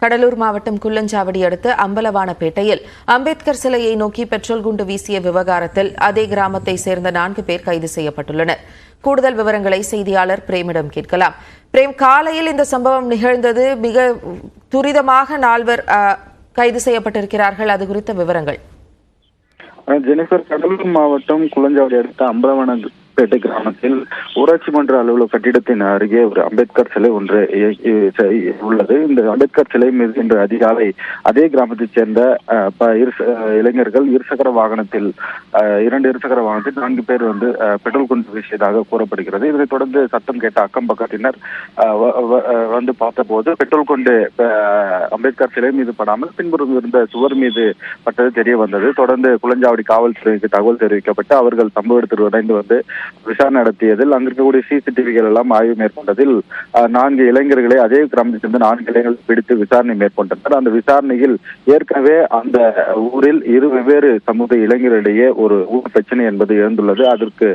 கடலூர் மாவட்டம் குள்ளஞ்சாவடி அடுத்த அம்பலவானப்பேட்டையில் அம்பேத்கர் சிலையை நோக்கி பெட்ரோல் குண்டு வீசிய விவகாரத்தில் அதே கிராமத்தை சேர்ந்த 4 பேர் கைது செய்யப்பட்டுள்ளனர். கூடுதல் விவரங்களை செய்தியாளர் பிரேமிடம் கேட்கலாம். பிரேம், காலையில் இந்த சம்பவம் நிகழ்ந்தது. மிக துரிதமாக 4 கைது செய்யப்பட்டிருக்கிறார்கள். அது குறித்த விவரங்கள். ஜெனிஃபர், கடலூர் மாவட்டம் குள்ளஞ்சாவடி அடுத்த அம்பலவானப்பேட்டை கிராமத்தில் ஊராட்சி மன்ற அலுவலக கட்டிடத்தின் அருகே ஒரு அம்பேத்கர் சிலை ஒன்று உள்ளது. இந்த அம்பேத்கர் சிலை மீது இன்று அதிகாலை அதே கிராமத்தைச் சேர்ந்த இளைஞர்கள் 2 இருசக்கர வாகனத்தில் 4 பேர் பெட்ரோல் குண்டு வீசியதாக கூறப்படுகிறது. இதனைத் தொடர்ந்து சத்தம் கேட்ட அக்கம் பக்கத்தினர் வந்து பார்த்தபோது பெட்ரோல் குண்டு அம்பேத்கர் சிலை மீது படாமல் பின்புறம் இருந்த சுவர் மீது பட்டது தெரிய வந்தது. தொடர்ந்து குள்ளஞ்சாவடி காவல்துறைக்கு தகவல் தெரிவிக்கப்பட்டு அவர்கள் சம்பவ இடத்தில் விரைந்து விசாரணை நடத்தியதில் அங்கிருக்கக்கூடிய சிசிடிவிகள் எல்லாம் ஆய்வு மேற்கொண்டதில் 4 இளைஞர்களை அதே கிராமத்தைச் சேர்ந்த 4 இளைஞர்கள் பிடித்து விசாரணை மேற்கொண்டனர். அந்த விசாரணையில் ஏற்கனவே அந்த ஊரில் 2 வெவ்வேறு சமூக இளைஞர்களிடையே ஒரு ஊர் பிரச்சனை என்பது எழுந்துள்ளது. அதற்கு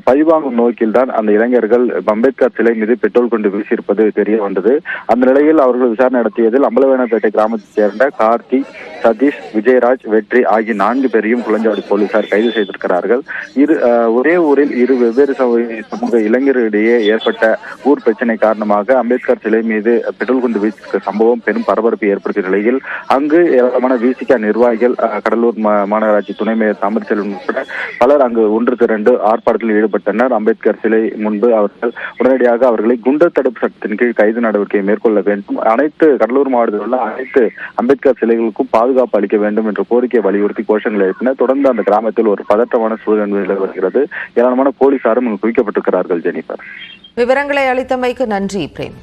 பழிவாங்கும் நோக்கில் தான் அந்த இளைஞர்கள் அம்பேத்கர் சிலை மீது பெட்ரோல் கொண்டு வீசியிருப்பது தெரிய வந்தது. அந்த நிலையில் அவர்கள் விசாரணை நடத்தியதில் அம்பலவானப்பேட்டை கிராமத்தைச் சேர்ந்த கார்த்தி, சதீஷ், விஜயராஜ், வெற்றி ஆகிய 4 பேரையும் குள்ளஞ்சாவடி போலீசார் கைது செய்திருக்கிறார்கள். ஒரே ஊரில் 2 வெவ்வேறு சமூக இளைஞர்களிடையே ஏற்பட்ட ஊர் பிரச்சனை காரணமாக அம்பேத்கர் சிலை மீது பெட்ரோல் குண்டு வீசிய சம்பவம் பெரும் பரபரப்பை ஏற்படுத்திய நிலையில் அங்கு ஏராளமான விசிக நிர்வாகிகள், கடலூர் மாநகராட்சி துணை மேயர் தாமரசெல்வன் உட்பட பலர் அங்கு ஒன்று திரண்டு ஆர்ப்பாட்டத்தில் ஈடுபட்டனர். அம்பேத்கர் சிலை முன்பு அவர்கள் உடனடியாக அவர்களை குண்டர் தடுப்பு சட்டத்தின் கீழ் கைது நடவடிக்கை மேற்கொள்ள வேண்டும், அனைத்து கடலூர் மாவட்டத்தில் உள்ள அனைத்து அம்பேத்கர் சிலைகளுக்கும் பாதுகாப்பு அளிக்க வேண்டும் என்ற கோரிக்கையை வலியுறுத்தி கோஷங்கள் எழுப்பினர். தொடர்ந்து அந்த கிராமத்தில் ஒரு பதற்றமான சூழல் நிலவி வருகிறது. ஏராளமான போலீசாரும் குவிக்கப்பட்டிருக்கிறார்கள். ஜெனிஃபர், விவரங்களை அளித்தமைக்கு நன்றி பிரேம்.